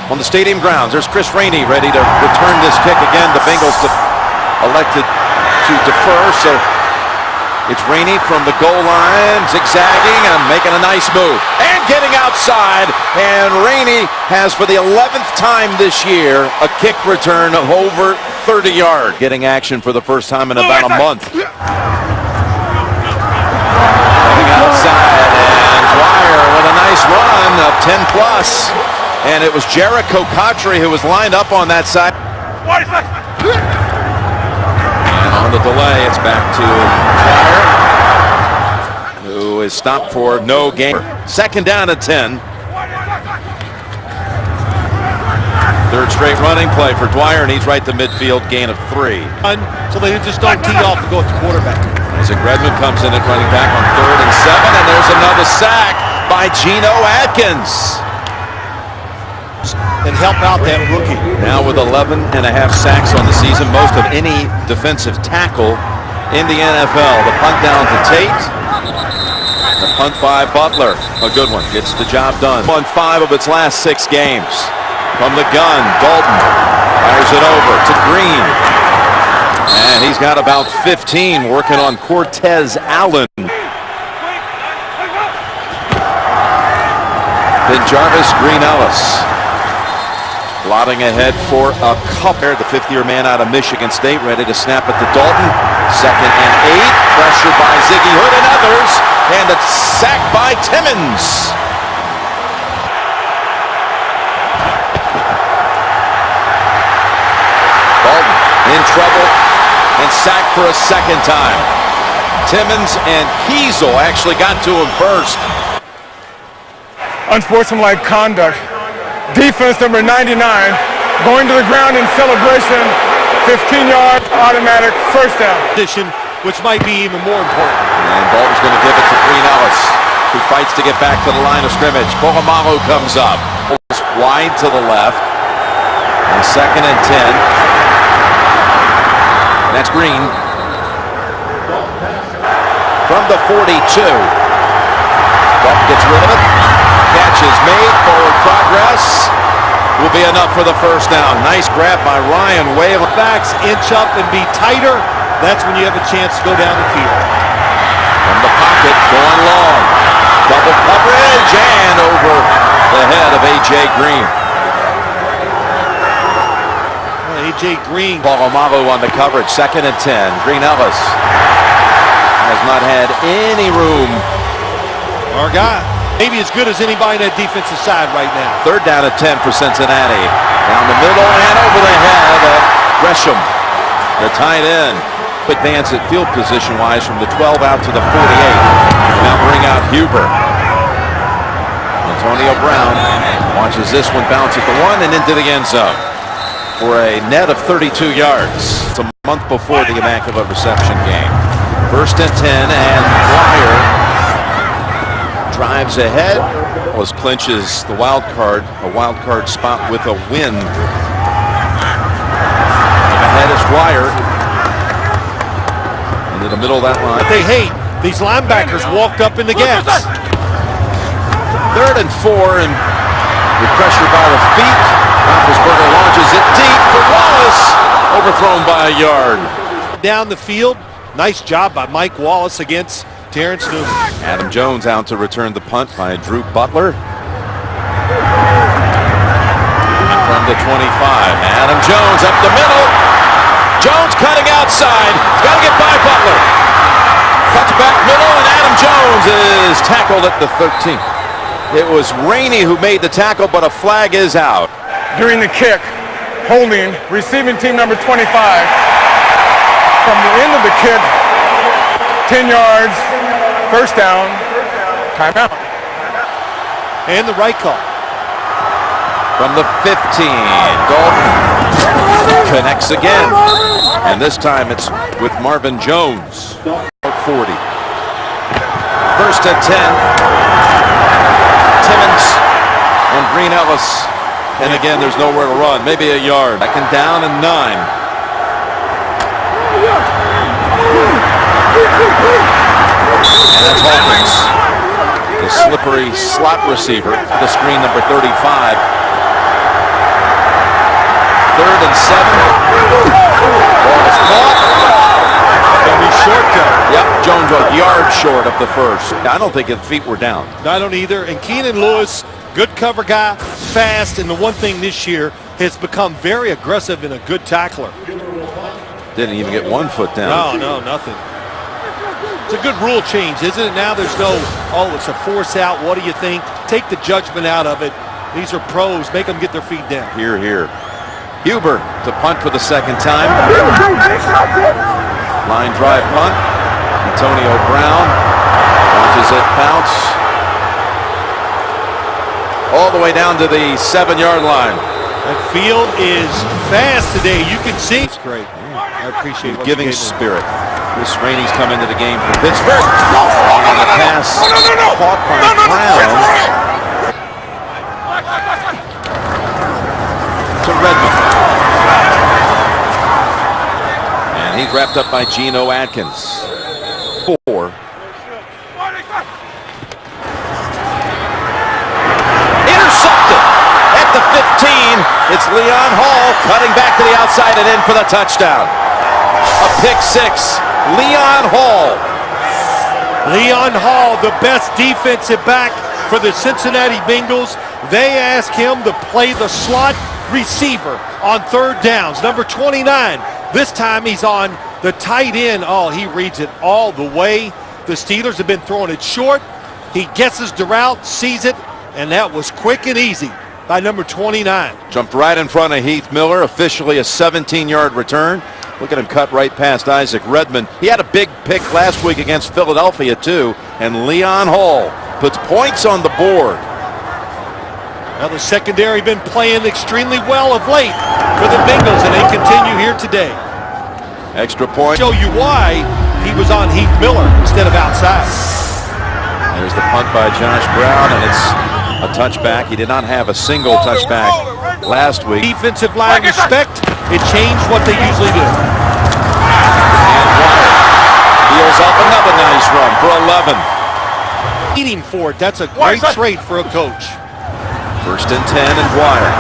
on the stadium grounds. There's Chris Rainey ready to return this kick again. The Bengals elected to defer, so it's Rainey from the goal line, zigzagging and making a nice move. And getting outside, and Rainey has, for the 11th time this year, a kick return of over 30 yards. Getting action for the first time in about a month. Coming outside, and Dwyer with a nice run of 10 plus. And it was Jericho Cotry who was lined up on that side. And on the delay, it's back to Dwyer, who is stopped for no gain. Second down at 10. Third straight running play for Dwyer, and he's right to midfield, gain of 3. So they just don't tee off to go at the quarterback. Isaac Redmond comes in at running back on 3rd and 7, and there's another sack by Geno Atkins. And help out that rookie. Now with 11.5 sacks on the season, most of any defensive tackle in the NFL. The punt down to Tate. The punt by Butler. A good one. Gets the job done. Won 5 of its last 6 games. From the gun, Dalton fires it over to Green. And he's got about 15 working on Cortez Allen. Then Jarvis Green Ellis. Plotting ahead for a couple. The 5th-year man out of Michigan State ready to snap it to Dalton. 2nd and 8. Pressured by Ziggy Hood and others. And a sack by Timmons. Dalton in trouble and sacked for a 2nd time. Timmons and Kiesel actually got to him first. Unsportsmanlike conduct. Defense number 99 going to the ground in celebration. 15-yard automatic first down. Which might be even more important. And Dalton's going to give it to Green Ellis, who fights to get back to the line of scrimmage. Polamalu comes up. Wide to the left. And 2nd and 10. That's Green. From the 42. Dalton gets rid of it. Catch is made. Forward progress will be enough for the first down. Nice grab by Ryan Whalen. Backs inch up and be tighter. That's when you have a chance to go down the field. From the pocket, going long. Double coverage and over the head of A.J. Green. A.J. Green. Polamalu on the coverage. 2nd and 10. Green Ellis has not had any room. Our guy. Maybe as good as anybody in that defensive side right now. 3rd down at 10 for Cincinnati. Down the middle and over the head of Gresham, the tight end. Advance at field position-wise from the 12 out to the 48. Now bring out Huber. Antonio Brown watches this one bounce at the 1 and into the end zone for a net of 32 yards. It's a month before the Immaculate Reception game. 1st and 10, and Dwyer drives ahead. Was clinches the wild card, a wild card spot with a win. Ahead is Dwyer. Into the middle of that line. They hate these linebackers walked up in the gaps. 3rd and 4, and with pressure by the feet, Roethlisberger launches it deep for Wallace. Overthrown by a yard. Down the field. Nice job by Mike Wallace against Terrence Newman. Adam Jones out to return the punt by Drew Butler. And from the 25, Adam Jones up the middle. Jones cutting outside. Got to get by Butler. Cuts back middle, and Adam Jones is tackled at the 13. It was Rainey who made the tackle, but a flag is out. During the kick, holding receiving team number 25. From the end of the kick, 10 yards, first down, timeout. And the right call. From the 15, Dalton connects again. And this time it's with Marvin Jones. 40. 1st and 10. Timmons and Green Ellis. And again, there's nowhere to run. Maybe a yard. 2nd down and 9. And that's Hawkins, the slippery slot receiver, the screen number 35. and 7. Ball is caught. Gonna be short though. Yep, Jones a yard short of the first. I don't think his feet were down. I don't either. And Keenan Lewis, good cover guy, fast, and the one thing this year has become very aggressive and a good tackler. Didn't even get 1 foot down. No, nothing. It's a good rule change, isn't it? Now there's no, oh, it's a force out. What do you think? Take the judgment out of it. These are pros. Make them get their feet down. Here. Huber to punt for the second time. Line drive punt. Antonio Brown watches it bounce all the way down to the 7-yard line. That field is fast today. You can see. It's great. I appreciate what Giving you gave me. spirit. Chris Rainey's come into the game for Pittsburgh. On the pass. Caught by Brown. To Redmond. And he's wrapped up by Geno Atkins. 4. Intercepted at the 15. It's Leon Hall cutting back to the outside and in for the touchdown. A pick 6. Leon Hall. Leon Hall, the best defensive back for the Cincinnati Bengals. They ask him to play the slot receiver on third downs. Number 29. This time he's on the tight end. Oh, he reads it all the way. The Steelers have been throwing it short. He guesses the route, sees it, and that was quick and easy by number 29. Jumped right in front of Heath Miller. Officially a 17-yard return. Look at him cut right past Isaac Redmond. He had a big pick last week against Philadelphia too. And Leon Hall puts points on the board. Now the secondary been playing extremely well of late for the Bengals, and they continue here today. Extra point. Show you why he was on Heath Miller instead of outside. There's the punt by Josh Brown, and it's a touchback. He did not have a single touchback last week. Defensive line respect, it changed what they usually do. And Wyatt heels up another nice run for 11. Eating for it, that's a great trait for a coach. 1st and 10 and Wyatt.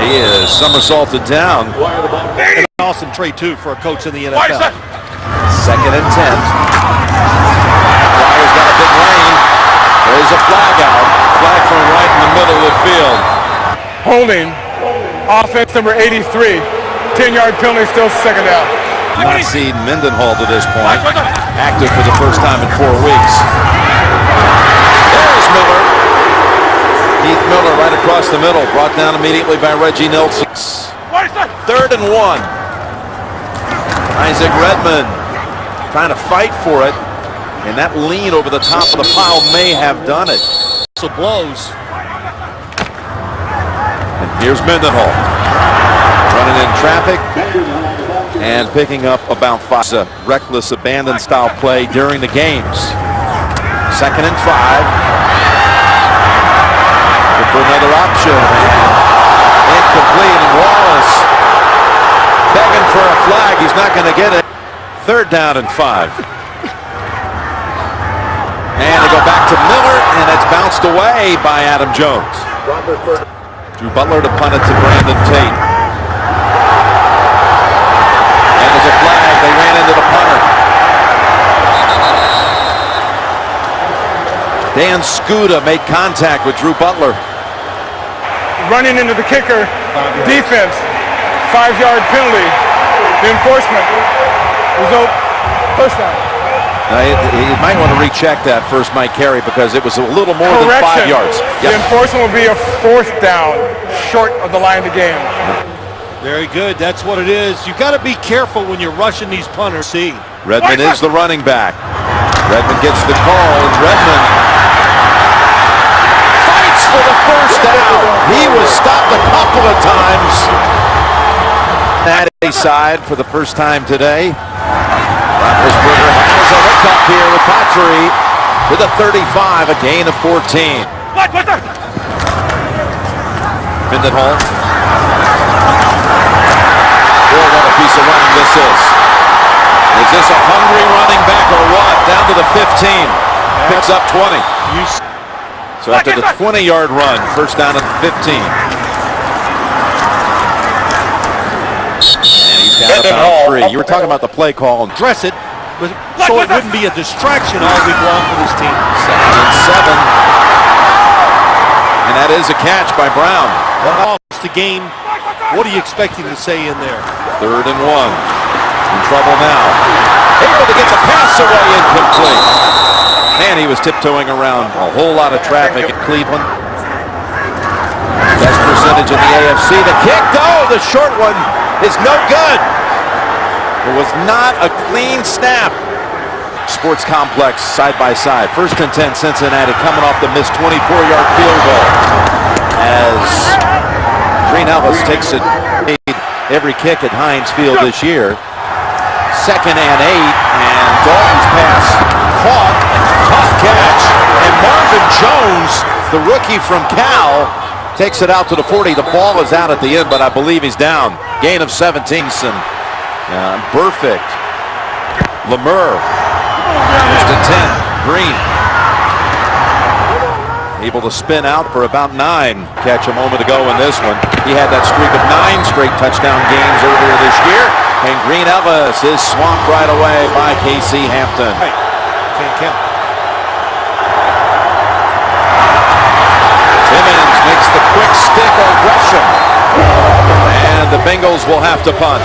He is somersaulted down. An awesome trait too for a coach in the NFL. 2nd and 10. Wyatt's got a big lane. There's a flag out. Flag from right in the middle of the field. Holding. Offense number 83. 10-yard penalty, still second down. Not seen Mendenhall to this point. Active for the first time in 4 weeks. There's Miller. Keith Miller right across the middle. Brought down immediately by Reggie Nelson. 3rd and 1. Isaac Redmond trying to fight for it. And that lean over the top of the pile may have done it. So blows. And here's Mendenhall. Running in traffic. And picking up about 5. A reckless abandon style play during the games. 2nd and 5. Look for another option. Incomplete. And Wallace begging for a flag. He's not going to get it. 3rd down and 5. And they go back to Miller, and it's bounced away by Adam Jones. Drew Butler to punt it to Brandon Tate. And there's a flag. They ran into the punter. Dan Scuda made contact with Drew Butler. Running into the kicker. Defense. 5-yard penalty. The enforcement. Result. First down. He might want to recheck that first Mike Carey because it was a little more than 5 yards. The enforcement will be a 4th down short of the line of the game. Very good. That's what it is. You got to be careful when you're rushing these punters. See. Redmond is the running back. Redmond gets the call, and Redmond fights for the first down. He was stopped a couple of times. That side for the first time today. Roethlisberger has a look up here with Patry to the 35, a gain of 14. Mendenhall. Boy, what a piece of running this is. Is this a hungry running back or what? Down to the 15. Picks up 20. So after the 20-yard run, first down at the 15. out of bounds 3. You were talking about the play call. Dress it, so it wouldn't be a distraction all week long for this team. 2nd and 7. And that is a catch by Brown. Lost the game. What are you expecting to say in there? 3rd and 1. In trouble now. Able to get the pass away, incomplete. Man, he was tiptoeing around a whole lot of traffic at Cleveland. Best percentage in the AFC. The kick, though, the short one is no good. It was not a clean snap. Sports Complex side by side. 1st and 10 Cincinnati coming off the missed 24-yard field goal. As Green Elvis takes it every kick at Heinz Field this year. 2nd and 8, and Dalton's pass caught. Tough catch. And Marvin Jones, the rookie from Cal, takes it out to the 40. The ball is out at the end, but I believe he's down. Gain of 17. Perfect. Lemur. 1st and 10. Green. Able to spin out for about 9. Catch a moment ago in this one. He had that streak of 9 straight touchdown games earlier this year. And Green Elvis is swamped right away by Casey Hampton. Hey, can't count. Timmons makes the quick stick of Gresham. And the Bengals will have to punt.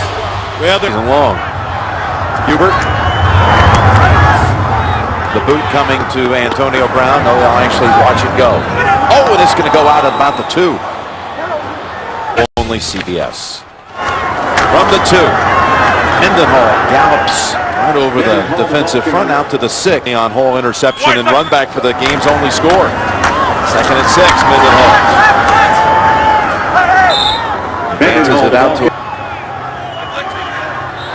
Well, they're long. Hubert. The boot coming to Antonio Brown. No, they'll actually watch it go. Oh, and it's going to go out at about the 2. Only CBS. From the 2. Mendenhall gallops right over the defensive front out to the 6. On Hall interception and run back for the game's only score. 2nd and 6. Mendenhall. Advances it out to.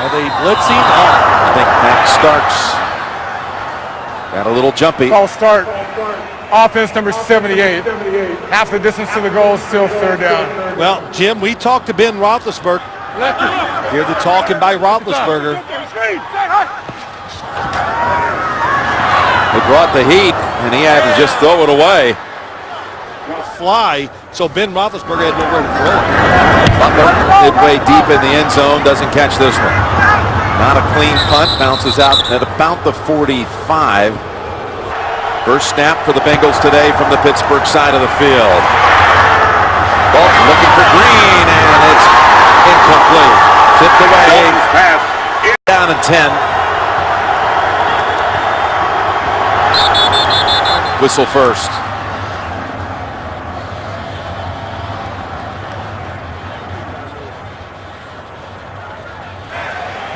Are they blitzing? I think Max Starks got a little jumpy. False start. Offense number 78. Half the distance to the goal, still 3rd down. Well, Jim, we talked to Ben Roethlisberger. Hear the talking by Roethlisberger. They brought the heat, and he had to just throw it away. Fly, so Ben Roethlisberger had nowhere to throw it. Butler midway deep in the end zone, doesn't catch this one. Not a clean punt, bounces out at about the 45. First snap for the Bengals today from the Pittsburgh side of the field. Dalton looking for Green, and it's incomplete. Tipped away. Down in 10. Whistle first.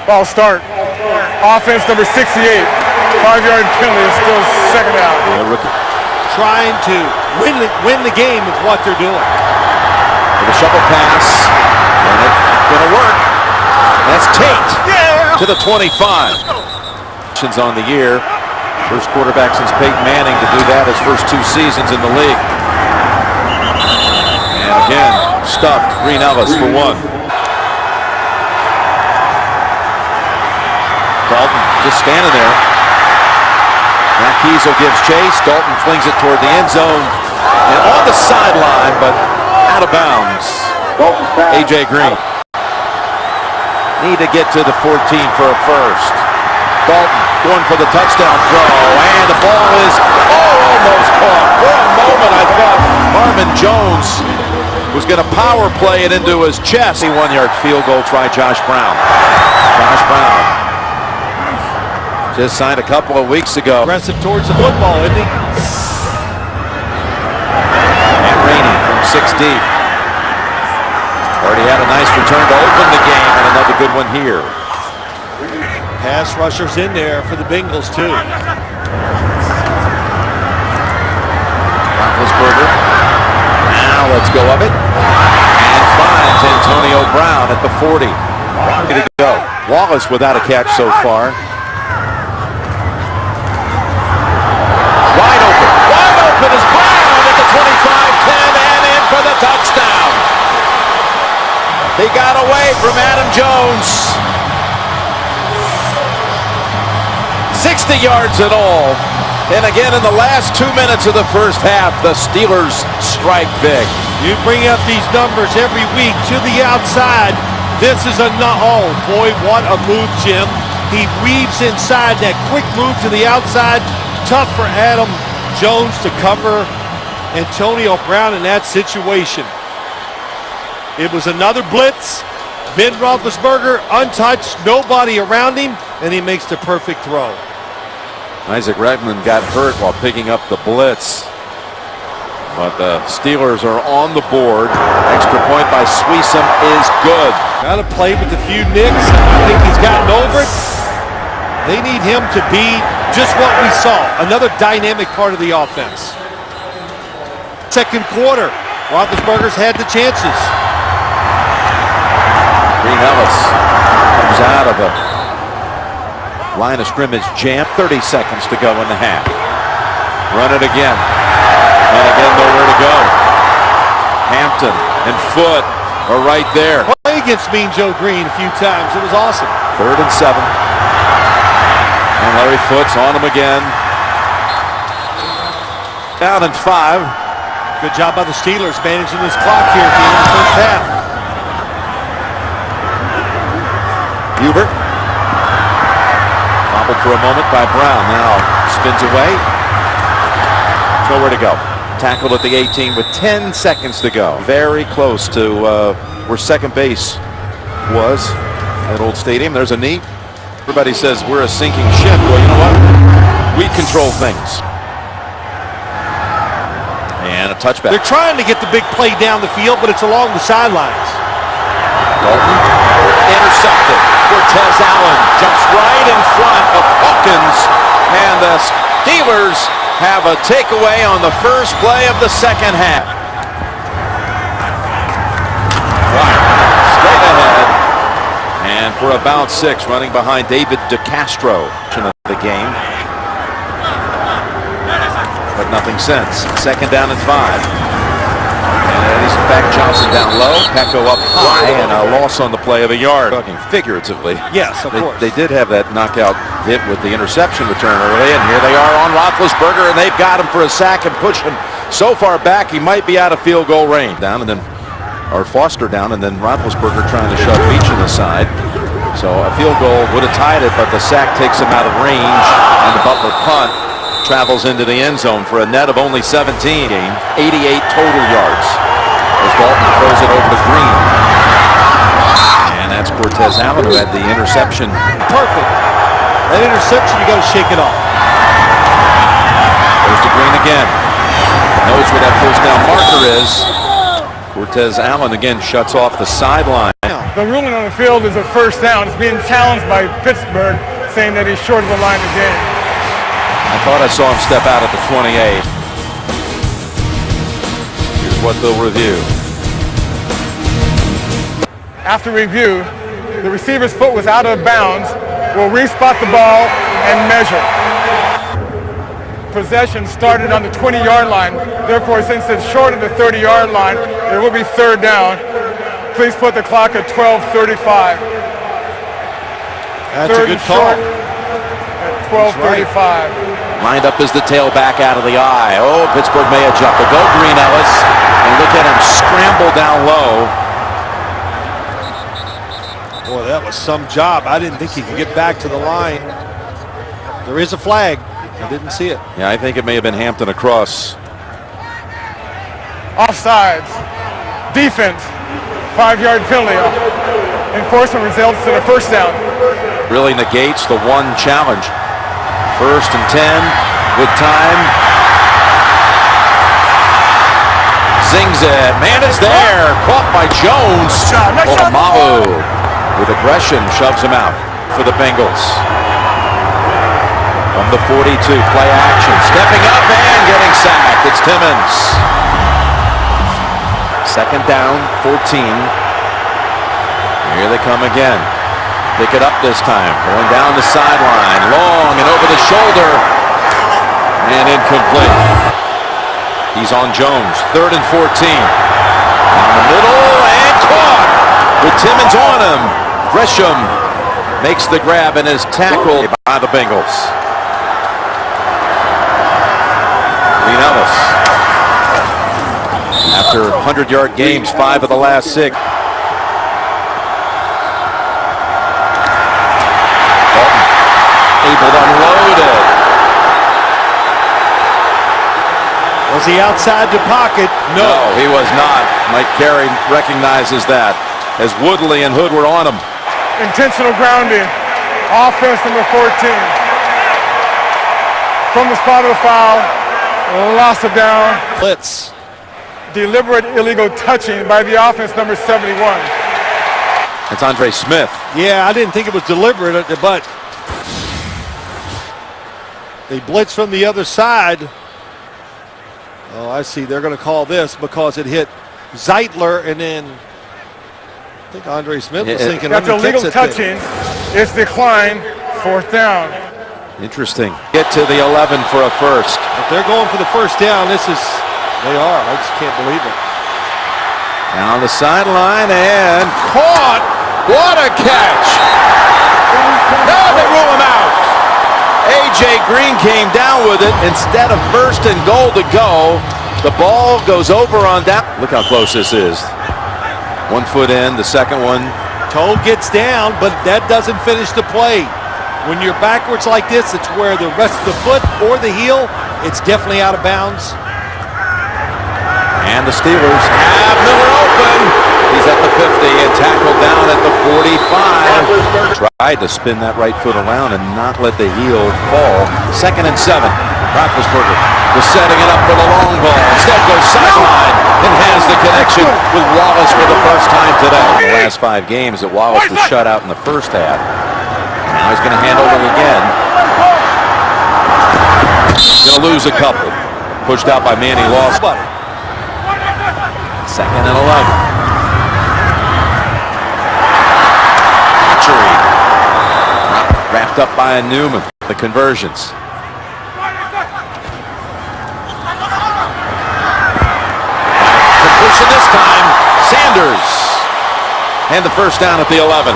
False start. Offense number 68. 5-yard penalty is still 2nd down. Trying to win the game is what they're doing. The shovel pass, and it's going to work. That's Tate to the 25. On the year. First quarterback since Peyton Manning to do that his first 2 seasons in the league. And again, stuffed Green Elvis for 1. Dalton just standing there. Now Kiesel gives chase. Dalton flings it toward the end zone. And on the sideline, but out of bounds. A.J. Green. Need to get to the 14 for a first. Dalton going for the touchdown throw. And the ball is almost caught. For a moment, I thought Marvin Jones was going to power play it into his chest. 1-yard field goal try Josh Brown. Josh Brown. Just signed a couple of weeks ago. Aggressive towards the football, isn't he? And Rainey from 6 deep. Already had a nice return to open the game, and another good one here. Pass rushers in there for the Bengals, too. Roethlisberger. Now let's go of it. And finds Antonio Brown at the 40. Ready to go. Wallace without a catch so far. Wide open is Brown at the 25-10 and in for the touchdown. He got away from Adam Jones. 60 yards in all. And again, in the last 2 minutes of the first half, the Steelers strike big. You bring up these numbers every week to the outside. This is oh boy, what a move, Jim. He weaves inside, that quick move to the outside. Tough for Adam Jones to cover Antonio Brown in that situation. It was another blitz. Ben Roethlisberger untouched, nobody around him, and he makes the perfect throw. Isaac Redman got hurt while picking up the blitz. But the Steelers are on the board. Extra point by Sweesum is good. Got to play with a few nicks. I think he's gotten over it. They need him to be just what we saw. Another dynamic part of the offense. Second quarter, Roethlisberger's had the chances. Green Ellis comes out of a line of scrimmage jam. 30 seconds to go in the half. Run it again. And again, nowhere to go. Hampton and Foot are right there. Play against Mean Joe Green a few times. It was awesome. 3rd and 7. And Larry Foot's on him again. Down and 5. Good job by the Steelers managing this clock here at the end of the first half. Hubert. Bobbled for a moment by Brown. Now spins away. Nowhere to go. Tackled at the 18 with 10 seconds to go. Very close to where second base was at Old Stadium. There's a knee. Everybody says we're a sinking ship. Well, you know what? We control things. And a touchback. They're trying to get the big play down the field, but it's along the sidelines. Dalton intercepted. Cortez Allen jumps right in front of Hawkins, and the Steelers have a takeaway on the first play of the second half. Straight ahead, and for about 6, running behind David DeCastro of the game, but nothing since. Second down and 5. And he's back Johnson down low, Pecco up high, and a loss on the play of a yard. Talking figuratively. Yes, of course. They did have that knockout hit with the interception return early, and here they are on Roethlisberger, and they've got him for a sack and push him so far back he might be out of field goal range. Down and then, or Foster down, and then Roethlisberger trying to shove Beach in the side. So a field goal would have tied it, but the sack takes him out of range, and the Butler punt travels into the end zone for a net of only 17. 88 total yards as Dalton throws it over to Green. And that's Cortez Allen who had the interception. Perfect. That interception, you got to shake it off. Goes to Green again. Knows where that first down marker is. Cortez Allen again shuts off the sideline. The ruling on the field is a first down. It's being challenged by Pittsburgh, saying that he's short of the line of game. I thought I saw him step out at the 28. Here's what they'll review. After review, the receiver's foot was out of bounds. We'll respot the ball and measure. Possession started on the 20-yard line. Therefore, since it's short of the 30-yard line, it will be third down. Please put the clock at 12:35. That's a good call. At 12:35. Right. Lined up as the tailback out of the eye. Oh, Pittsburgh may have jumped. But go Green Ellis. And look at him scramble down low. Boy, that was some job. I didn't think he could get back to the line. There is a flag. I didn't see it. Yeah, I think it may have been Hampton across. Offsides. Defense. 5-yard penalty. Enforcement results in a first down. Really negates the one challenge. 1st and 10 with time. Zings it. Man, it's there. Caught by Jones. Olamalu with aggression shoves him out for the Bengals. From the 42, play action. Stepping up and getting sacked. It's Timmons. Second down, 14. Here they come again. Pick it up this time. Going down the sideline. Long and over the shoulder. And incomplete. He's on Jones. 3rd and 14. Down the middle and caught. With Timmons on him. Gresham makes the grab and is tackled by the Bengals. Green Ellis. After 100-yard games, 5 of the last 6. Was he outside the pocket? No, he was not. Mike Carey recognizes that as Woodley and Hood were on him. Intentional grounding. Offense number 14. From the spot of the foul, loss of down. Blitz. Deliberate illegal touching by the offense number 71. It's Andre Smith. Yeah, I didn't think it was deliberate, but they blitz from the other side. Oh, I see. They're going to call this because it hit Zeitler, and then I think Andre Smith was thinking that's illegal touching. It's declined. 4th down. Interesting. Get to the 11 for a first. If they're going for the first down, they are. I just can't believe it. Down the sideline and caught. What a catch. Now they rule him out. A.J. Green came down with it. Instead of first and goal to go, the ball goes over on that. Look how close this is. 1 foot in, the second one. Toe gets down, but that doesn't finish the play. When you're backwards like this, it's where the rest of the foot or the heel, it's definitely out of bounds. And the Steelers have Miller open. He's at the 50 and tackled down at the 45. Tried to spin that right foot around and not let the heel fall. 2nd and 7. Roethlisberger was setting it up for the long ball. Instead goes sideline and has the connection with Wallace for the first time today. In the last 5 games that Wallace was shut out in the first half. Now he's going to handle it again. Going to lose a couple. Pushed out by Manny Loss. 2nd and 11. Wrapped up by a Newman. The conversions. Completion this time. Sanders. And the first down at the 11.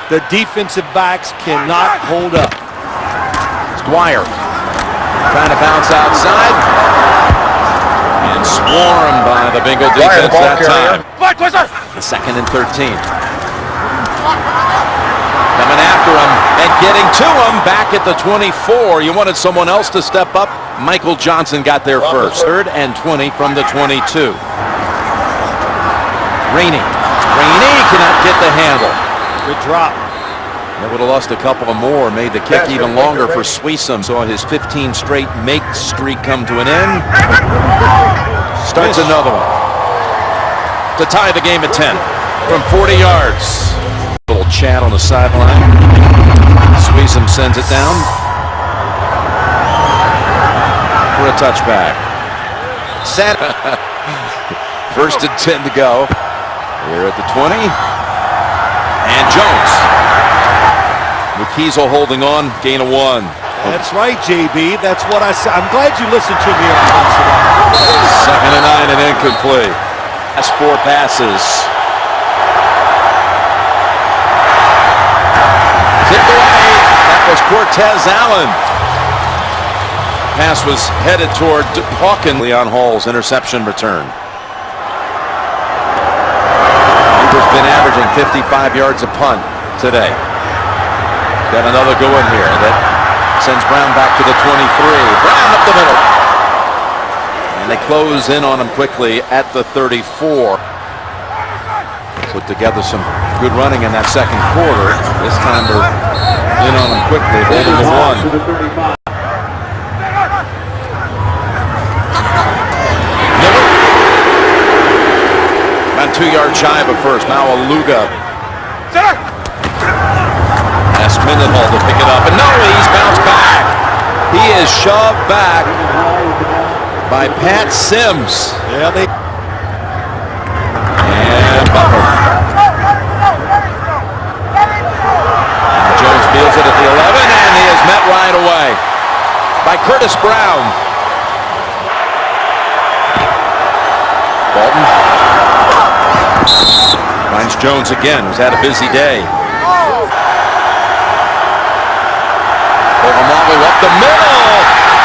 The defensive backs cannot hold up. Dwyer trying to bounce outside. And swarmed by the Bengal defense that time. 2nd and 13. Coming after him and getting to him back at the 24. You wanted someone else to step up. Michael Johnson got there first. 3rd and 20 from the 22. Rainey cannot get the handle. Good drop. They would have lost a couple of more, made the kick even longer for Sweesum. Saw his 15 straight make streak come to an end. Starts another one to tie the game at 10 from 40 yards. Little chat on the sideline. Sweesum sends it down for a touchback. First and 10 to go. Here at the 20. And Jones. McKeesel holding on, gain of 1. That's right, JB. That's what I said. I'm glad you listened to me every once in a while. 2nd and 9 and incomplete. That's 4 passes. Tipped away. That was Cortez Allen. Pass was headed toward Hawkins. Leon Hall's interception return. He's been averaging 55 yards a punt today. Got another going here that sends Brown back to the 23. Brown up the middle. And they close in on him quickly at the 34. Put together some good running in that second quarter. This time they're in on him quickly. Holding the 1. Miller. About 2 yards shy of a first. Now Aluga. Last minute Hall to pick it up. And no, he's bounced back. He is shoved back by Pat Sims. Yeah, And Butler. And Jones fields it at the 11, and he is met right away by Curtis Brown. Bolton finds Jones again, who's had a busy day. Ogamalu up the middle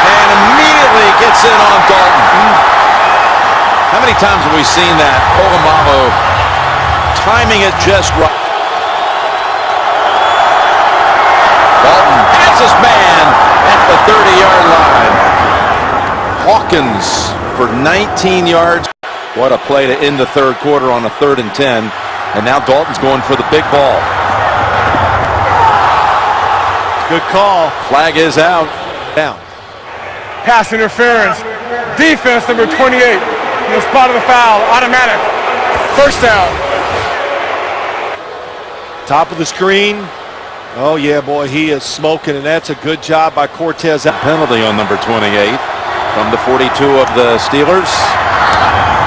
and immediately gets in on Dalton. How many times have we seen that? Ogamalu timing it just right. Dalton has his man at the 30-yard line. Hawkins for 19 yards. What a play to end the third quarter on a 3rd and 10. And now Dalton's going for the big ball. Good call. Flag is out. Down. Pass interference. Defense number 28 in the spot of the foul. Automatic. First down. Top of the screen. Oh yeah, boy, he is smoking, and that's a good job by Cortez. Penalty on number 28 from the 42 of the Steelers.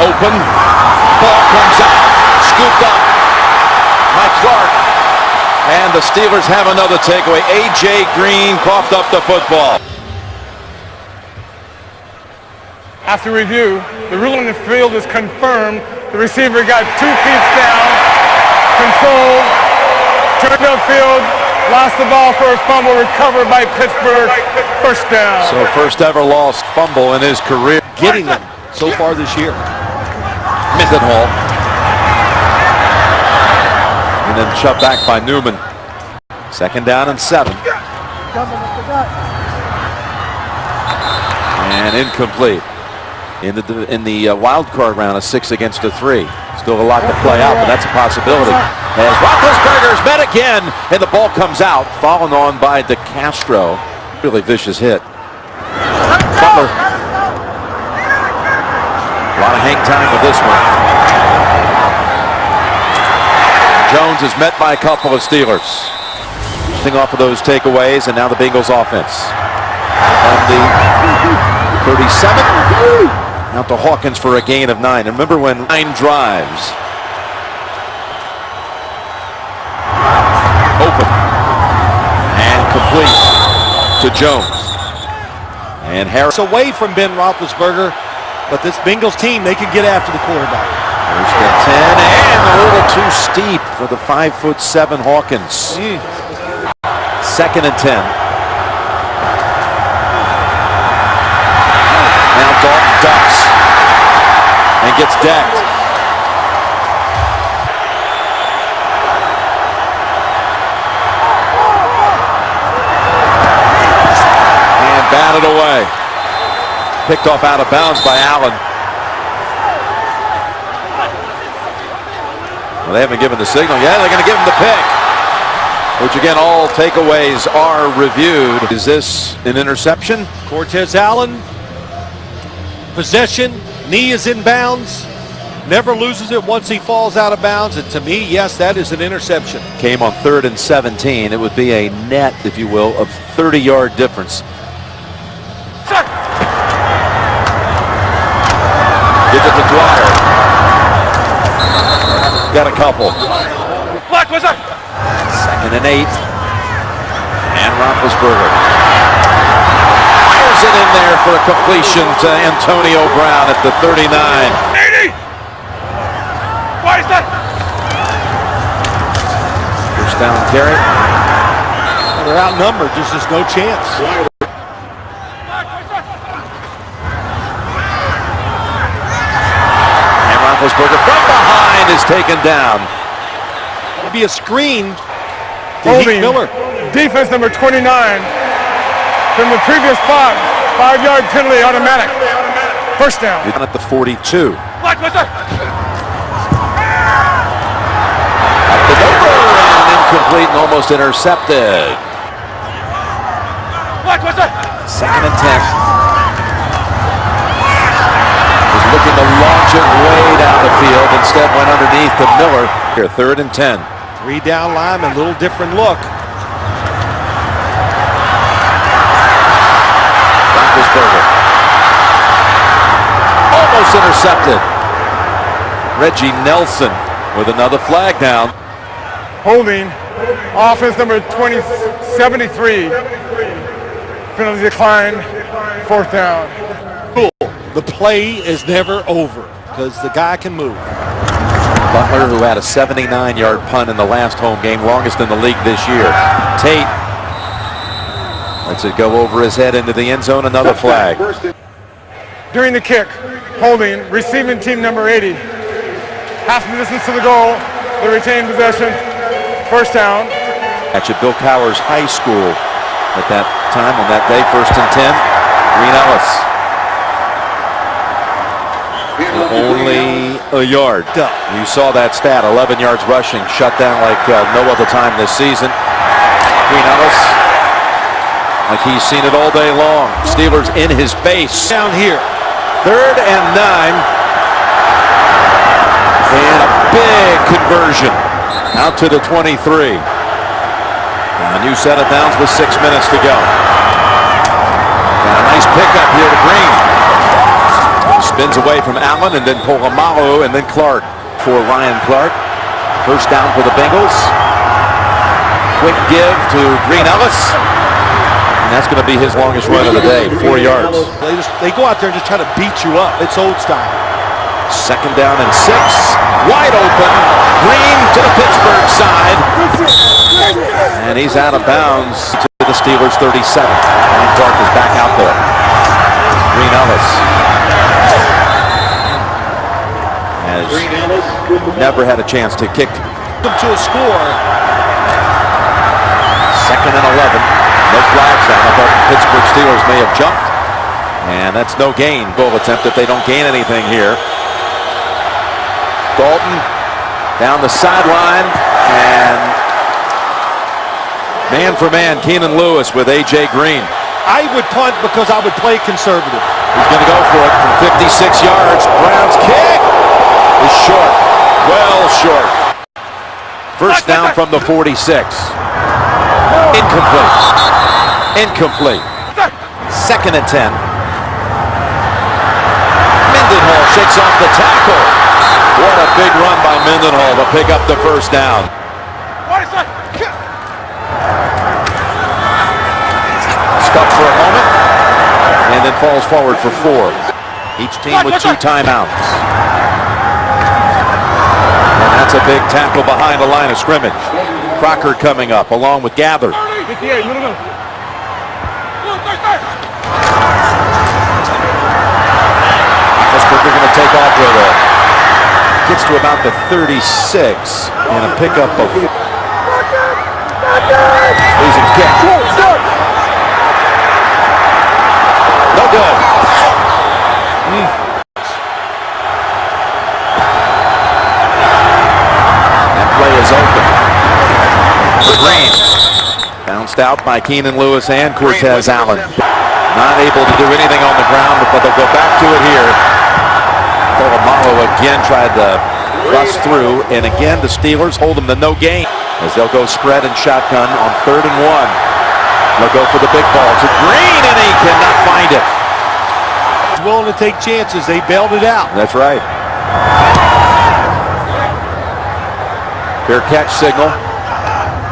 Open. Ball comes out. Scooped up by Clark. And the Steelers have another takeaway. A.J. Green coughed up the football. After review, the rule on the field is confirmed. The receiver got 2 feet down, controlled, turned upfield, lost the ball for a fumble, recovered by Pittsburgh. First down. So first ever lost fumble in his career. Getting them so far this year. Mendenhall. And then shoved back by Newman. 2nd down and 7. And incomplete. In the wild card round, a 6 against a 3. Still a lot to play out, but that's a possibility. As Roethlisberger's met again, and the ball comes out, fallen on by DeCastro. Really vicious hit. Butler. A lot of hang time with this one. Jones is met by a couple of Steelers. Thing off of those takeaways, and now the Bengals offense. On the 37. Out to Hawkins for a gain of 9. And remember when 9 drives. Open. And complete to Jones. And Harris Away from Ben Roethlisberger, but this Bengals team, they can get after the quarterback. First and 10, and a little too steep for the 5'7" Hawkins. 2nd and 10. Now Dalton ducks and gets decked. And batted away. Picked off out of bounds by Allen. Well, they haven't given the signal yet. They're going to give him the pick. Which again, all takeaways are reviewed. Is this an interception? Cortez Allen. Possession, knee is in bounds, never loses it once he falls out of bounds, and to me, yes, that is an interception. Came on 3rd and 17. It would be a net, if you will, of 30-yard difference. Gives it to Dwyer. Got a couple. 2nd and 8. And Roethlisberger. It in there for a completion to Antonio Brown at the 39. 80! Why is that? First down carry. Well, they're outnumbered. There's just no chance. And Roethlisberger from behind is taken down. It'll be a screen to Holding. Miller. Defense number 29 from the previous spot. 5-yard penalty, automatic. First down. Down at the 42. Up the number and incomplete and almost intercepted. 2nd and 10. Was looking to launch it way down the field. Instead went underneath to Miller. Here, 3rd and 10. 3 down linemen, a little different look. Roethlisberger. Almost intercepted. Reggie Nelson with another flag down. Holding. Offense number 73. Penalty decline. 4th down. Cool. The play is never over because the guy can move. Butler, who had a 79-yard punt in the last home game, longest in the league this year. Tate lets it go over his head into the end zone. Another flag. During the kick, holding, receiving team number 80. Half the distance to the goal. They retain possession. First down. At Bill Cowers High School at that time on that day. 1st and 10. Green Ellis. Only a yard. You saw that stat, 11 yards rushing, shut down like no other time this season. Green Ellis, like he's seen it all day long. Steelers in his face. Down here. 3rd and 9. And a big conversion out to the 23. And a new set of downs with 6 minutes to go. And a nice pickup here to Green. Spins away from Allen and then Polamalu and then Clark for Ryan Clark. First down for the Bengals. Quick give to Green Ellis. And that's going to be his longest run of the day, 4 yards. They go out there and just try to beat you up. It's old style. 2nd down and 6. Wide open. Green to the Pittsburgh side. And he's out of bounds to the Steelers 37. Ryan Clark is back out there. Green Ellis has never had a chance to kick them to a score. 2nd and 11. No flags down. I thought the Pittsburgh Steelers may have jumped. And that's no gain. Goal attempt if they don't gain anything here. Dalton down the sideline. And man for man, Keenan Lewis with A.J. Green. I would punt because I would play conservative. He's going to go for it from 56 yards. Brown's kick is short. Well short. First down from the 46. Incomplete. Incomplete. 2nd and 10. Mendenhall shakes off the tackle. What a big run by Mendenhall to pick up the first down. Stuck for a moment and then falls forward for 4. Each team with 2 timeouts. And that's a big tackle behind the line of scrimmage. Crocker coming up along with Gather. They're going to take off with it. Gets to about the 36 and a pickup of losing kick. No good. That play is open. Green. Bounced out by Keenan Lewis and Cortez Allen. Not able to do anything on the ground, but they'll go back to it here. Polamalu again tried to bust through, and again the Steelers hold them to no gain as they'll go spread and shotgun on 3rd and 1. They'll go for the big ball to Green, and he cannot find it. He's willing to take chances. They bailed it out. That's right. Fair catch signal,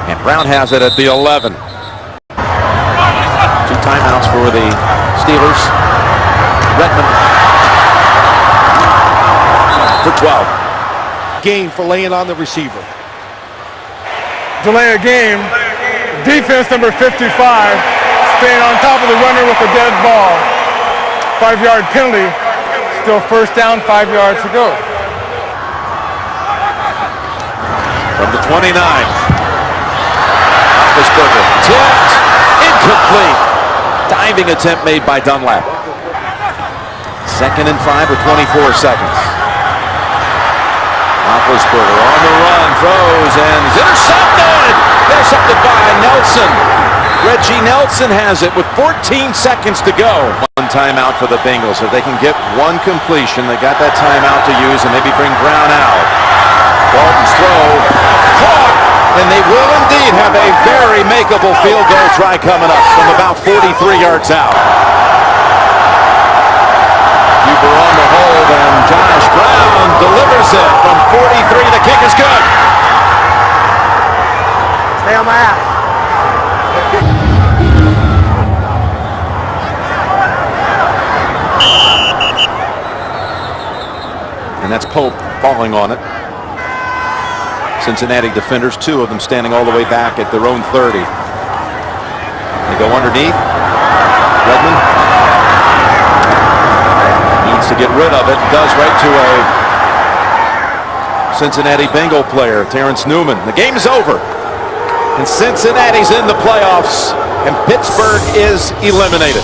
and Brown has it at the 11. 2 timeouts for the Steelers. Redmond for 12. Game for laying on the receiver. Delay a game. Defense number 55 staying on top of the runner with a dead ball. 5-yard penalty. Still first down, 5 yards to go. From the 29. Roethlisberger tipped. Incomplete. Diving attempt made by Dunlap. 2nd and 5 with 24 seconds. Roethlisberger on the run, throws, and is intercepted! Intercepted by Nelson. Reggie Nelson has it with 14 seconds to go. 1 timeout for the Bengals. If they can get 1 completion, they got that timeout to use and maybe bring Brown out. Dalton's throw, caught, and they will indeed have a very makeable field goal try coming up from about 43 yards out. Huber on the hold, and Josh Brown delivers it from 43. The kick is good. Stay on my ass. And that's Pope falling on it. Cincinnati defenders, 2 of them standing all the way back at their own 30. They go underneath. Redmond needs to get rid of it. Does right to a Cincinnati Bengal player, Terrence Newman. The game's over. And Cincinnati's in the playoffs. And Pittsburgh is eliminated.